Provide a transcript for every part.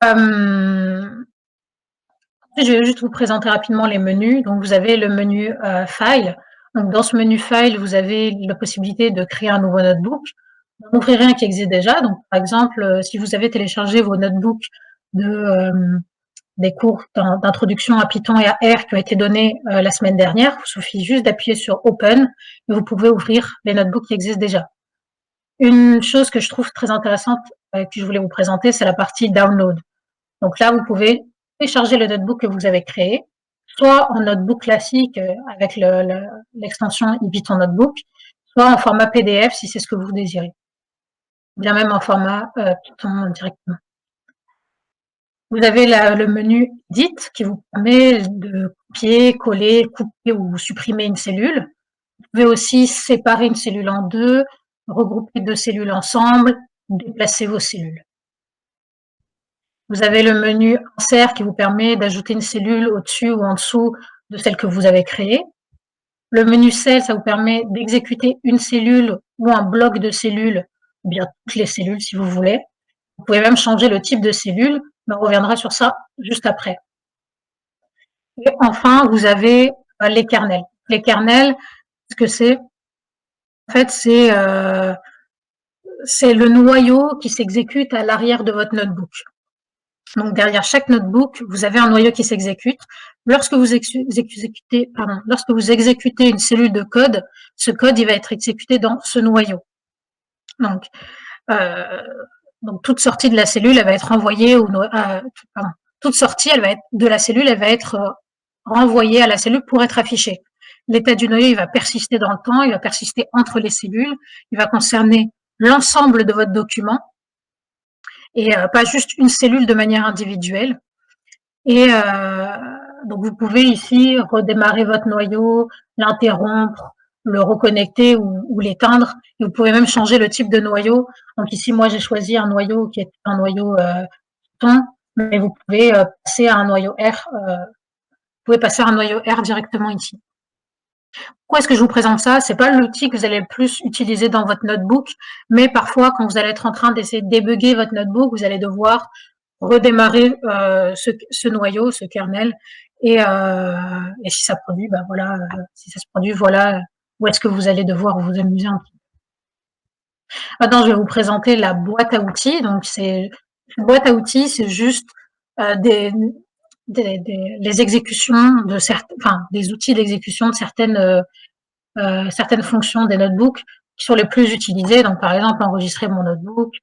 Hem, je vais juste vous présenter rapidement les menus. Donc vous avez le menu, File. Donc dans ce menu File, vous avez la possibilité de créer un nouveau notebook, d'en ouvrir un qui existe déjà. Donc par exemple, si vous avez téléchargé vos notebooks des cours d'introduction à Python et à R qui ont été donnés la semaine dernière, il suffit juste d'appuyer sur Open et vous pouvez ouvrir les notebooks qui existent déjà. Une chose que je trouve très intéressante que je voulais vous présenter, c'est la partie Download. Donc là, vous pouvez télécharger le notebook que vous avez créé, soit en notebook classique avec l'extension ePython Notebook, soit en format PDF si c'est ce que vous désirez, ou bien même en format Python directement. Vous avez le menu Edit qui vous permet de copier, coller, couper ou supprimer une cellule. Vous pouvez aussi séparer une cellule en deux, regrouper deux cellules ensemble, déplacer vos cellules. Vous avez le menu Insert qui vous permet d'ajouter une cellule au-dessus ou en dessous de celle que vous avez créée. Le menu Cell, ça vous permet d'exécuter une cellule ou un bloc de cellules, ou bien toutes les cellules si vous voulez. Vous pouvez même changer le type de cellule, mais on reviendra sur ça juste après. Et enfin, vous avez les kernels. Les kernels, ce que c'est, en fait, c'est le noyau qui s'exécute à l'arrière de votre notebook. Donc derrière chaque notebook, vous avez un noyau qui s'exécute. Lorsque vous exécutez une cellule de code, ce code il va être exécuté dans ce noyau. Donc toute sortie de la cellule, elle va être renvoyée toute sortie, de la cellule, elle va être renvoyée à la cellule pour être affichée. L'état du noyau, il va persister dans le temps, il va persister entre les cellules, il va concerner l'ensemble de votre document et pas juste une cellule de manière individuelle. Et donc vous pouvez ici redémarrer votre noyau, l'interrompre, le reconnecter ou l'éteindre. Et vous pouvez même changer le type de noyau. Donc ici, moi, j'ai choisi un noyau qui est un noyau Python, mais vous pouvez passer à un noyau R. Vous pouvez passer à un noyau R directement ici. Pourquoi est-ce que je vous présente ça? C'est pas l'outil que vous allez le plus utiliser dans votre notebook, mais parfois, quand vous allez être en train d'essayer de débugger votre notebook, vous allez devoir redémarrer ce noyau, ce kernel, et si ça produit, ben voilà, si ça se produit, voilà où est-ce que vous allez devoir vous amuser un petit peu. Maintenant, je vais vous présenter la boîte à outils. Donc, une boîte à outils, c'est juste les exécutions de des outils d'exécution de certaines fonctions des notebooks qui sont les plus utilisées. Donc, par exemple, enregistrer mon notebook.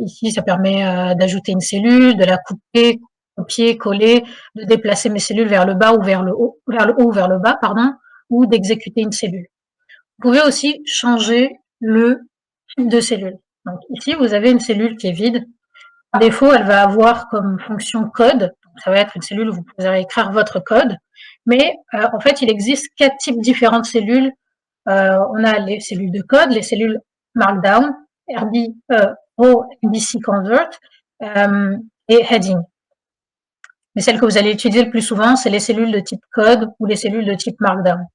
Ici, ça permet d'ajouter une cellule, de la couper, copier, coller, de déplacer mes cellules vers le bas ou vers le haut, ou vers le bas, pardon, ou d'exécuter une cellule. Vous pouvez aussi changer le type de cellule. Donc ici, vous avez une cellule qui est vide. Par défaut, elle va avoir comme fonction code. Donc, ça va être une cellule où vous pourrez écrire votre code. Mais en fait, il existe 4 types différents de cellules. On a les cellules de code, les cellules Markdown, Raw MBC Convert et Heading. Mais celles que vous allez utiliser le plus souvent, c'est les cellules de type code ou les cellules de type Markdown.